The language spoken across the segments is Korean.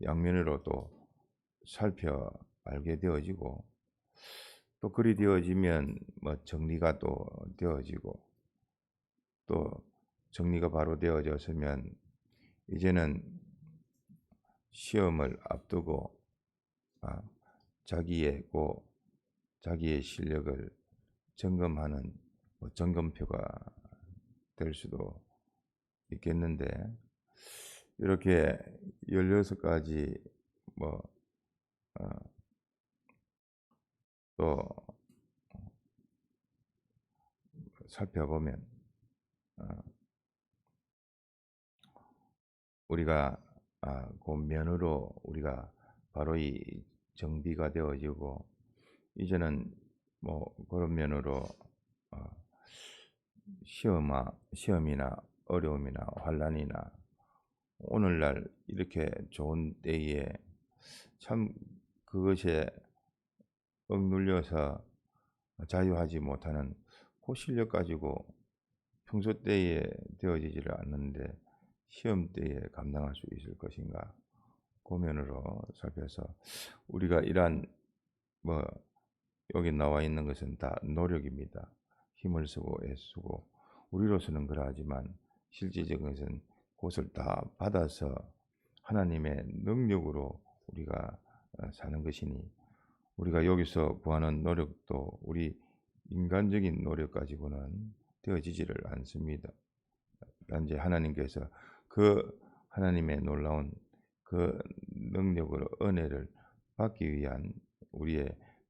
양면으로 또 살펴 알게 되어지고, 또 그리 되어지면 뭐 정리가 또 되어지고, 또 정리가 바로 되어졌으면 이제는 시험을 앞두고 아, 자기의 실력을 점검하는 점검표가 될 수도 있겠는데, 이렇게 16가지 뭐 어, 또 살펴보면 어, 우리가 그 면으로 우리가 바로 이 정비가 되어지고, 이제는 뭐 그런 면으로 어, 시험이나 어려움이나 환난이나 오늘날 이렇게 좋은 때에 참 그것에 억눌려서 자유하지 못하는 그 실력 가지고 평소 때에 되어지지를 않는데 시험 때에 감당할 수 있을 것인가, 그 면으로 살펴서 우리가 이러한 뭐 여기 나와 있는 것은 다 노력입니다. 힘을 쓰고 애쓰고 우리로서는 그러하지만 실질적인 것은 그것을 다 받아서 하나님의 능력으로 우리가 사는 것이니, 우리가 여기서 구하는 노력도 우리 인간적인 노력 가지고는 되어지지를 않습니다. 단지 하나님께서 그 하나님의 놀라운 그 능력으로 은혜를 받기 위한 우리의,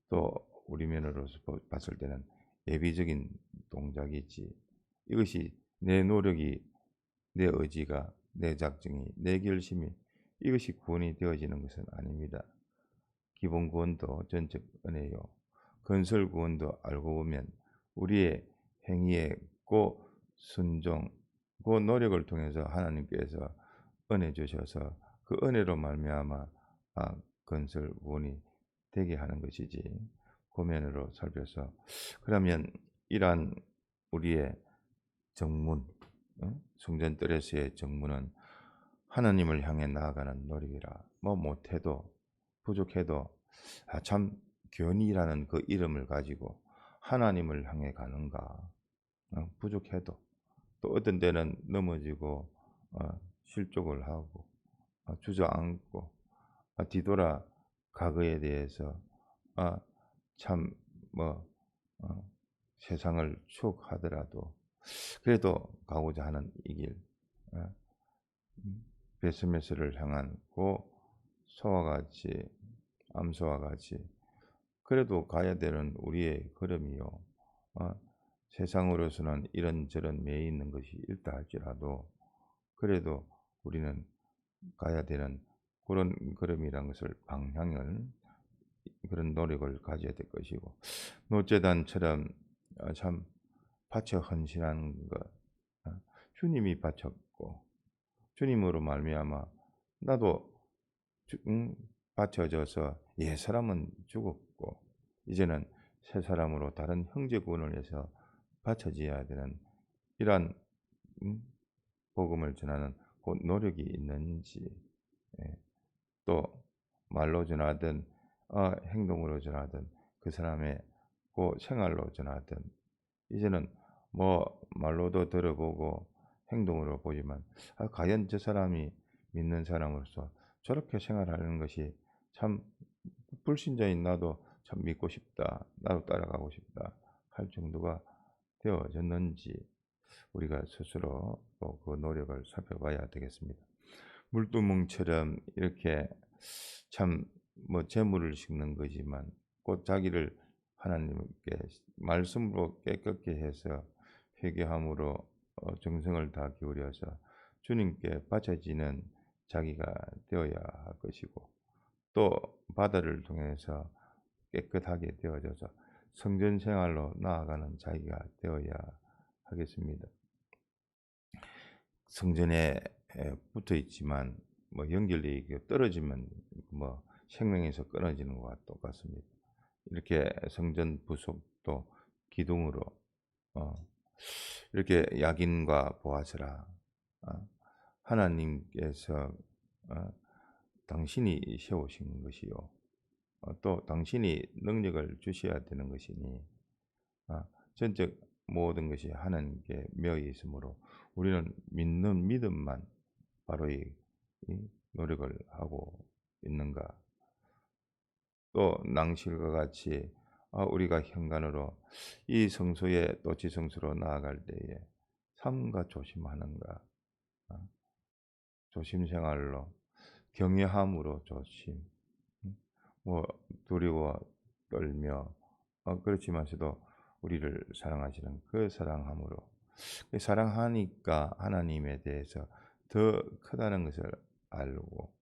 또 우리 면으로서 봤을 때는 예비적인 동작이지, 이것이 내 노력이, 내 의지가, 내 작정이, 내 결심이 이것이 구원이 되어지는 것은 아닙니다. 기본 구원도 전적 은혜요, 건설 구원도 알고 보면 우리의 행위의 그 순종, 그 노력을 통해서 하나님께서 은혜 주셔서 그 은혜로 말미암아 건설 구원이 되게 하는 것이지, 그 면으로 살펴서 그러면 이러한 우리의 정문, 성전 뜰에서의 정문은 하나님을 향해 나아가는 노력이라. 뭐 못해도 부족해도 참 견이라는 그 이름을 가지고 하나님을 향해 가는가. 부족해도 또 어떤 때는 넘어지고 실족을 하고 주저앉고 뒤돌아 과거에 대해서 참뭐 세상을 추억하더라도 그래도 가고자 하는 이 길, 어, 베스메스를 향한 고 소와 같이, 암소와 같이 그래도 가야 되는 우리의 걸음이요, 어, 세상으로서는 이런저런 매여 있는 것이 있다 할지라도 그래도 우리는 가야 되는 그런 걸음이란 것을, 방향을, 그런 노력을 가져야 될 것이고, 노제단처럼 참 바쳐 헌신하는 것, 주님이 바쳤고 주님으로 말미암아 나도 바쳐져서 옛사람은 죽었고 이제는 새 사람으로 다른 형제 구원을 위해서 바쳐져야 되는 이러한 복음을 전하는 그 노력이 있는지, 예, 또 말로 전하든 행동으로 전하든 그 사람의 그 생활로 전하든, 이제는 뭐 말로도 들어보고 행동으로 보지만 과연 저 사람이 믿는 사람으로서 저렇게 생활하는 것이 참 불신자인 나도 참 믿고 싶다, 나도 따라가고 싶다 할 정도가 되어졌는지 우리가 스스로 또 그 노력을 살펴봐야 되겠습니다. 물두멍처럼 이렇게 참 뭐 재물을 심는 거지만 곧 자기를 하나님께 말씀으로 깨끗게 해서 회개함으로 정성을 다 기울여서 주님께 바쳐지는 자기가 되어야 할 것이고, 또 바다를 통해서 깨끗하게 되어져서 성전 생활로 나아가는 자기가 되어야 하겠습니다. 성전에 붙어 있지만 뭐 연결이 떨어지면 뭐 생명에서 끊어지는 것과 똑같습니다. 이렇게 성전 부속도 기둥으로 이렇게 야긴과 보아스라, 하나님께서 당신이 세우신 것이요. 또 당신이 능력을 주셔야 되는 것이니 전적 모든 것이 하나님께 매여 있으므로 우리는 믿는 믿음만 바로 이 노력을 하고 있는가. 또 낭실과 같이 우리가 현관으로 이 성소에 또 지성소로 나아갈 때에 삼가 조심하는가. 어, 조심 생활로 경외함으로 조심. 뭐 두려워 떨며 그렇지만서도 우리를 사랑하시는 그 사랑함으로 그 사랑하니까 하나님에 대해서 더 크다는 것을 알고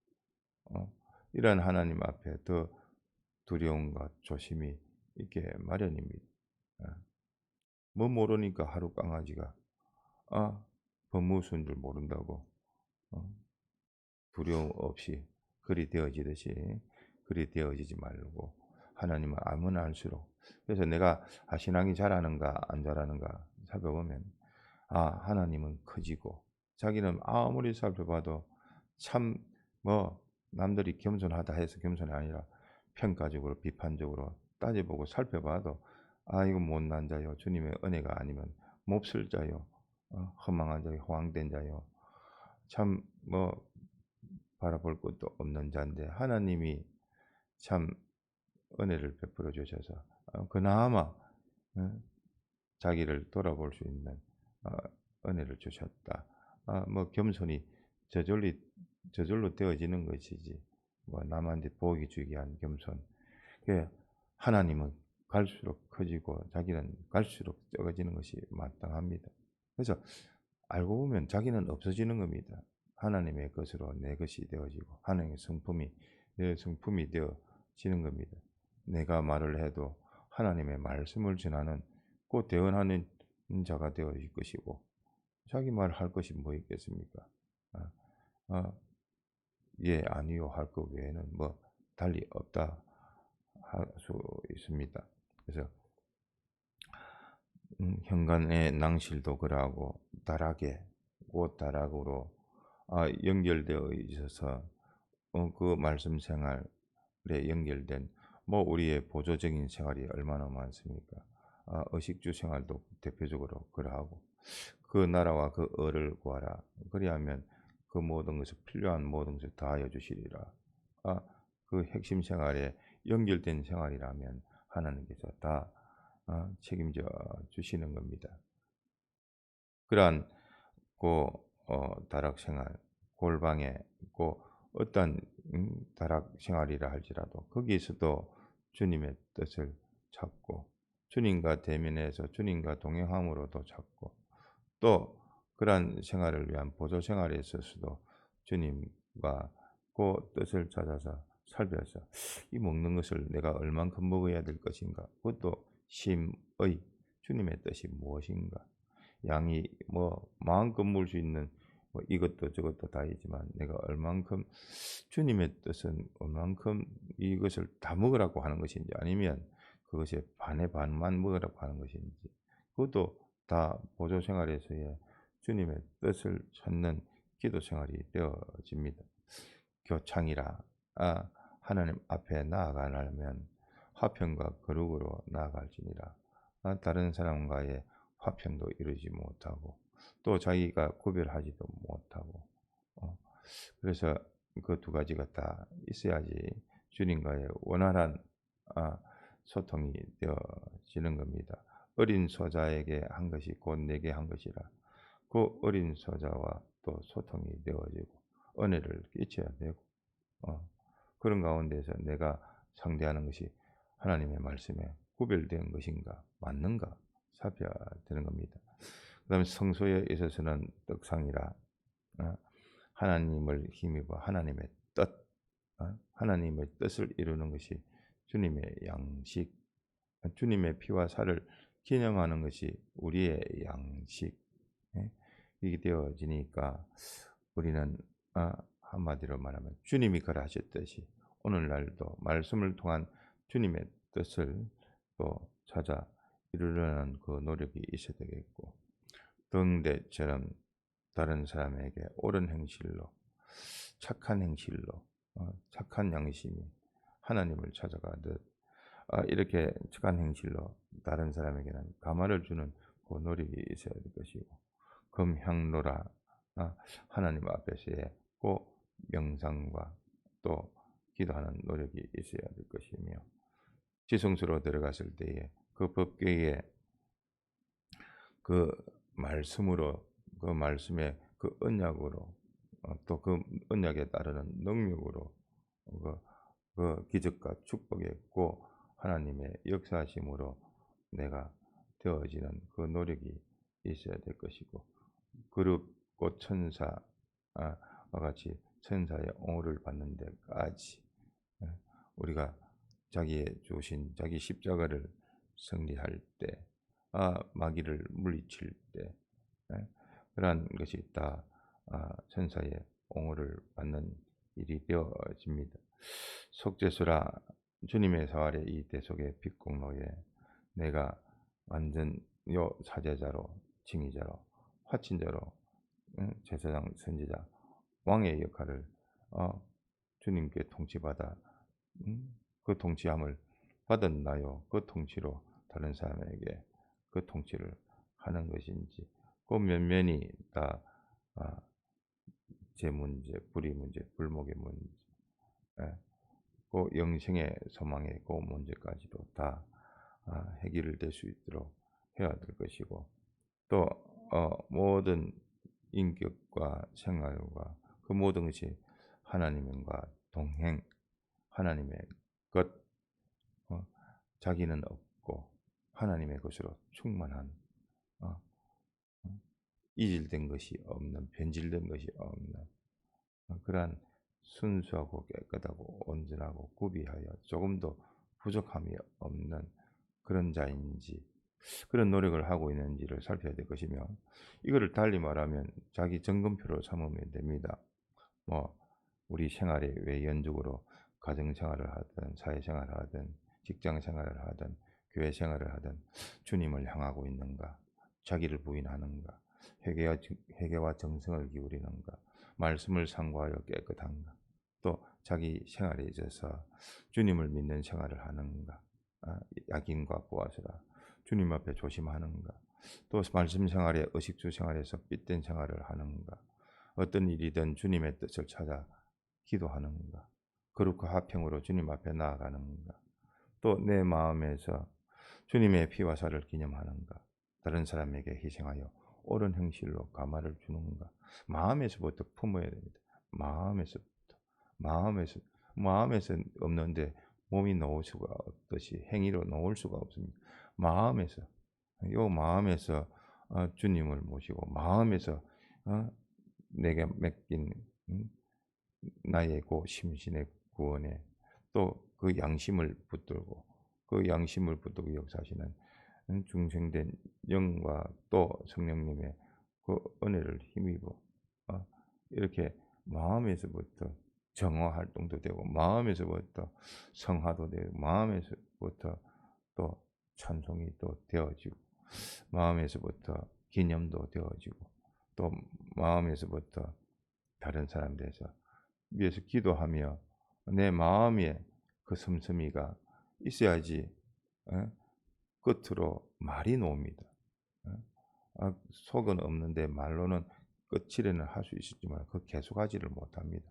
이런 하나님 앞에 더 두려움과 조심이 있게 마련입니다. 어, 뭐 모르니까 하루 강아지가 법무수인 줄 모른다고 어, 두려움 없이 그리 되어지듯이 그리 되어지지 말고 하나님은 아무나 알수록 그래서 내가 신앙이 잘하는가 안 잘하는가 살펴보면 하나님은 커지고 자기는 아무리 살펴봐도 참 뭐 남들이 겸손하다 해서 겸손이 아니라 평가적으로 비판적으로 따져보고 살펴봐도 이거 못난 자요 주님의 은혜가 아니면 몹쓸 자요 허망한 자요 호황된 자요 참 뭐 바라볼 것도 없는 자인데 하나님이 참 은혜를 베풀어 주셔서 그나마 자기를 돌아볼 수 있는 어 은혜를 주셨다. 뭐 겸손이 저절로 되어지는 것이지 뭐 남한테 보기 주기 위한 겸손. 그 하나님은 갈수록 커지고 자기는 갈수록 적어지는 것이 마땅합니다. 그래서 알고 보면 자기는 없어지는 겁니다. 하나님의 것으로 내 것이 되어지고 하나님의 성품이 내 성품이 되어지는 겁니다. 내가 말을 해도 하나님의 말씀을 전하는 그 대언하는 자가 되어질 것이고 자기 말 할 것이 뭐 있겠습니까? 아, 아, 예, 아니요 할 것 외에는 뭐 달리 없다 할 수 있습니다. 그래서 현관의 낭실도 그러하고 다락에 곧 다락으로 연결되어 있어서 그 말씀 생활에 연결된 뭐 우리의 보조적인 생활이 얼마나 많습니까? 의식주 생활도 대표적으로 그러하고 그 나라와 그 의를 구하라. 그리하면 그 모든 것을 필요한 모든 것을 다하여 주시리라. 그 핵심 생활에 연결된 생활이라면 하나님께서 다 책임져 주시는 겁니다. 그러한 그 다락 생활, 골방에 그 어떤 다락 생활이라 할지라도 거기에서도 주님의 뜻을 찾고 주님과 대면해서 주님과 동행함으로도 찾고 또 그러한 생활을 위한 보조 생활에 있어서도 주님과 그 뜻을 찾아서 살펴서 이 먹는 것을 내가 얼만큼 먹어야 될 것인가 그것도 심의 주님의 뜻이 무엇인가 양이 뭐 마음껏 먹을 수 있는 뭐 이것도 저것도 다 있지만 내가 얼만큼 주님의 뜻은 얼만큼 이것을 다 먹으라고 하는 것인지 아니면 그것의 반의 반만 먹으라고 하는 것인지 그것도 다 보조 생활에서의 주님의 뜻을 찾는 기도 생활이 되어집니다. 교창이라 하나님 앞에 나아가려면 화평과 거룩으로 나아갈지니라 다른 사람과의 화평도 이루지 못하고 또 자기가 구별하지도 못하고 그래서 그 두 가지가 다 있어야지 주님과의 원활한 소통이 되어지는 겁니다. 어린 소자에게 한 것이 곧 내게 한 것이라 그 어린 소자와 또 소통이 되어지고 은혜를 끼쳐야 되고 그런 가운데서 내가 상대하는 것이 하나님의 말씀에 구별된 것인가 맞는가 살펴야 되는 겁니다. 그 다음에 성소에 있어서는 떡상이라 하나님을 힘입어 하나님의 뜻 하나님의 뜻을 이루는 것이 주님의 양식 주님의 피와 살을 기념하는 것이 우리의 양식 이게 되어지니까 우리는 한마디로 말하면 주님이 그러하셨듯이 오늘날도 말씀을 통한 주님의 뜻을 또 찾아 이루려는 그 노력이 있어야 되겠고 등대처럼 다른 사람에게 옳은 행실로 착한 행실로 착한 양심이 하나님을 찾아가듯 이렇게 착한 행실로 다른 사람에게는 감화를 주는 그 노력이 있어야 될 것이고, 금향로라 하나님 앞에서의 그 명상과 또 기도하는 노력이 있어야 될 것이며, 지성소로 들어갔을 때에 그 법궤에 그 말씀으로, 그 말씀의 그 언약으로, 또 그 언약에 따르는 능력으로 그 기적과 축복의 고 하나님의 역사하심으로 내가 되어지는 그 노력이 있어야 될 것이고, 그릇고 천사와 같이 천사의 옹호를 받는 데까지 우리가 자기의 주신 자기 십자가를 승리할 때, 마귀를 물리칠 때 그러한 것이 다 천사의 옹호를 받는 일이 되어집니다. 속죄수라 주님의 사활의 이 대속의 빛공로에 내가 완전 요 사제자로, 징의자로, 화친자로, 제사장, 선지자, 왕의 역할을 주님께 통치받아 그 통치함을 받았나요? 그 통치로 다른 사람에게 그 통치를 하는 것인지, 그 면면이 다 제 문제, 불의 문제, 불목의 문제, 그 영생의 소망의 그 문제까지도 다 해결될 수 있도록 해야 될 것이고, 또 모든 인격과 생활과 그 모든 것이 하나님과 동행, 하나님의 것, 자기는 없고 하나님의 것으로 충만한, 이질된 것이 없는, 변질된 것이 없는 그러한 순수하고 깨끗하고 온전하고 구비하여 조금도 부족함이 없는 그런 자인지, 그런 노력을 하고 있는지를 살펴야 될 것이며, 이거를 달리 말하면 자기 점검표로 삼으면 됩니다. 우리 생활에 외연적으로 가정 생활을 하든 사회 생활을 하든 직장 생활을 하든 교회 생활을 하든 주님을 향하고 있는가, 자기를 부인하는가, 회개와 정성을 기울이는가, 말씀을 상고하여 깨끗한가, 또 자기 생활에 있어서 주님을 믿는 생활을 하는가, 약인과 보아서라 주님 앞에 조심하는가, 또 말씀 생활에 의식주 생활에서 삔된 생활을 하는가, 어떤 일이든 주님의 뜻을 찾아 기도하는가, 거룩과 화평으로 주님 앞에 나아가는가, 또 내 마음에서 주님의 피와 살을 기념하는가, 다른 사람에게 희생하여 옳은 행실로 감화를 주는가, 마음에서부터 품어야 됩니다. 마음에서 없는데 몸이 놓을 수가 없듯이 행위로 놓을 수가 없습니다. 마음에서 주님을 모시고, 마음에서 내게 맡긴 나의 심신의 구원에 또 그 양심을 붙들고, 그 양심을 붙들고 역사하시는 중생된 영과 또 성령님의 그 은혜를 힘입어 이렇게 마음에서부터 정화 활동도 되고, 마음에서부터 성화도 되고, 마음에서부터 또 찬송이 또 되어지고, 마음에서부터 기념도 되어지고, 또 마음에서부터 다른 사람들에서 위해서 기도하며 내 마음에 그 씀씀이가 있어야지 끝으로 말이 나옵니다. 속은 없는데 말로는 끝이라는 할 수 있지만 그 계속하지를 못합니다.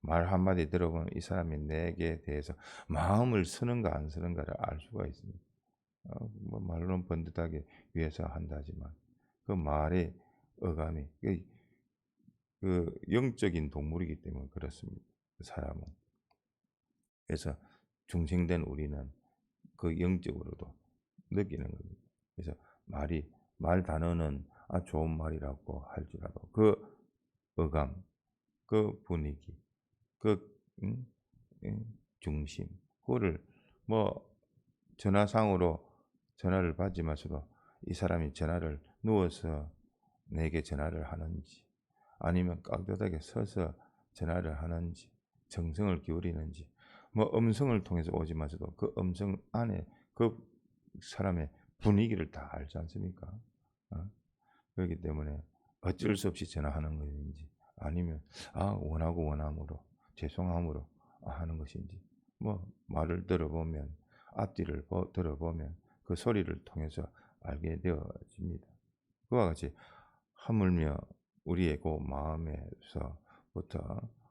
말 한마디 들어보면 이 사람이 내게 대해서 마음을 쓰는가 안 쓰는가를 알 수가 있습니다. 말로는 번듯하게 위해서 한다지만 그 말의 어감이 그 영적인 동물이기 때문에 그렇습니다. 그 사람은. 그래서 중생된 우리는 그 영적으로도 느끼는 겁니다. 그래서 말 단어는 좋은 말이라고 할지라도 그 어감, 그 분위기, 그 중심, 그거를 전화상으로 전화를 받지마서도 이 사람이 전화를 누워서 내게 전화를 하는지, 아니면 깍듯하게 서서 전화를 하는지, 정성을 기울이는지, 음성을 통해서 오지마서도 그 음성 안에 그 사람의 분위기를 다 알지 않습니까? 그렇기 때문에 어쩔 수 없이 전화하는 것인지, 아니면 원하고 원함으로 죄송함으로 하는 것인지, 뭐 말을 들어보면, 앞뒤를 들어보면 그 소리를 통해서 알게 되어집니다. 그와 같이 하물며 우리의 그 마음에서부터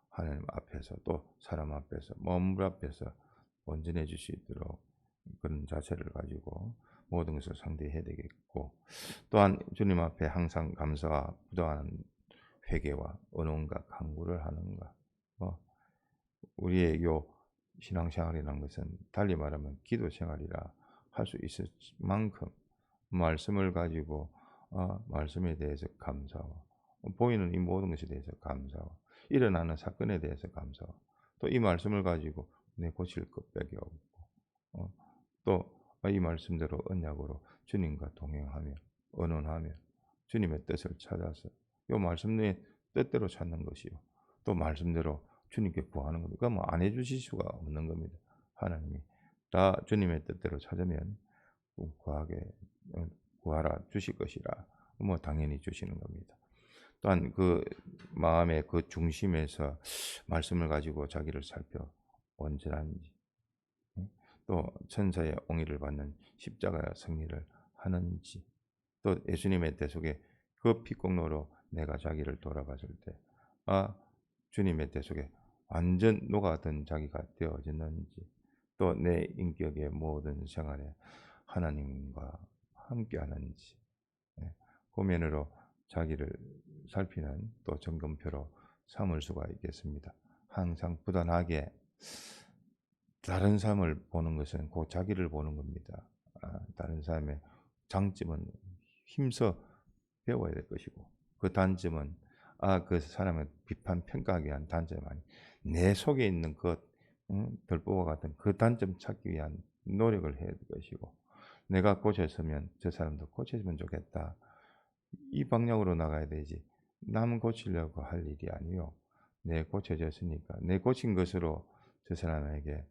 하나님 앞에서 또 사람 앞에서 몸물 앞에서 온전해 주시도록 그런 자세를 가지고 모든 것을 상대해야 되겠고, 또한 주님 앞에 항상 감사와 부도한 회개와 언원과 간구를 하는가. 우리의 요 신앙생활이라는 것은 달리 말하면 기도 생활이라 할 수 있을 만큼 말씀을 가지고 말씀에 대해서 감사와, 보이는 이 모든 것에 대해서 감사와, 일어나는 사건에 대해서 감사와, 또 이 말씀을 가지고 내 고칠 것밖에 없고, 또 이 말씀대로 언약으로 주님과 동행하며 언언하며 주님의 뜻을 찾아서 요 말씀의 뜻대로 찾는 것이요, 또 말씀대로 주님께 구하는 겁니다. 그건 뭐 안 해주실 수가 없는 겁니다. 하나님이 다 주님의 뜻대로 찾으면 구하게 구하라 주실 것이라 뭐 당연히 주시는 겁니다. 또한 그 마음의 그 중심에서 말씀을 가지고 자기를 살펴 온전한지, 또 천사의 옹의를 받는 십자가의 승리를 하는지, 또 예수님의 대속에 그 피공로로 내가 자기를 돌아봤을 때 주님의 대속에 완전 녹아든 자기가 되어졌는지, 또 내 인격의 모든 생활에 하나님과 함께하는지, 그 면으로 자기를 살피는 또 점검표로 삼을 수가 있겠습니다. 항상 부단하게 다른 사람을 보는 것은 곧 자기를 보는 겁니다. 다른 사람의 장점은 힘써 배워야 될 것이고, 그 단점은 그 사람을 비판 평가하기 위한 단점이 아니, 내 속에 있는 그 들보와 같은 그 단점 찾기 위한 노력을 해야 될 것이고, 내가 고쳤으면 저 사람도 고쳐주면 좋겠다, 이 방향으로 나가야 되지, 남 고치려고 할 일이 아니요, 내 고쳐졌으니까 내 고친 것으로 저 사람에게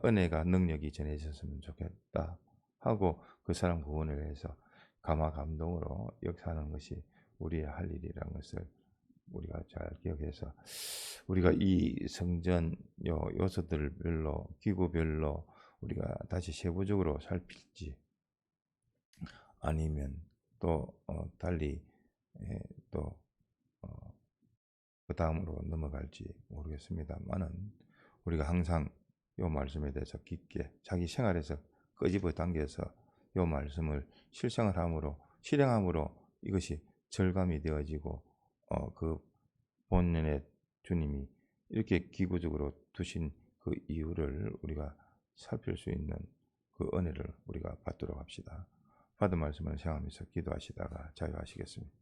은혜가 능력이 전해졌으면 좋겠다 하고 그 사람 구원을 위해서 감화 감동으로 역사하는 것이 우리의 할 일이라는 것을 우리가 잘 기억해서, 우리가 이 성전 요소들별로 기구별로 우리가 다시 세부적으로 살필지, 아니면 또 달리 또 그 다음으로 넘어갈지 모르겠습니다만은, 우리가 항상 요 말씀에 대해서 깊게 자기 생활에서 끄집어 당겨서 요 말씀을 실생을 함으로 실행함으로 이것이 절감이 되어지고, 그 본연의 주님이 이렇게 기구적으로 두신 그 이유를 우리가 살필 수 있는 그 은혜를 우리가 받도록 합시다. 받은 말씀을 생각하면서 기도하시다가 자유하시겠습니다.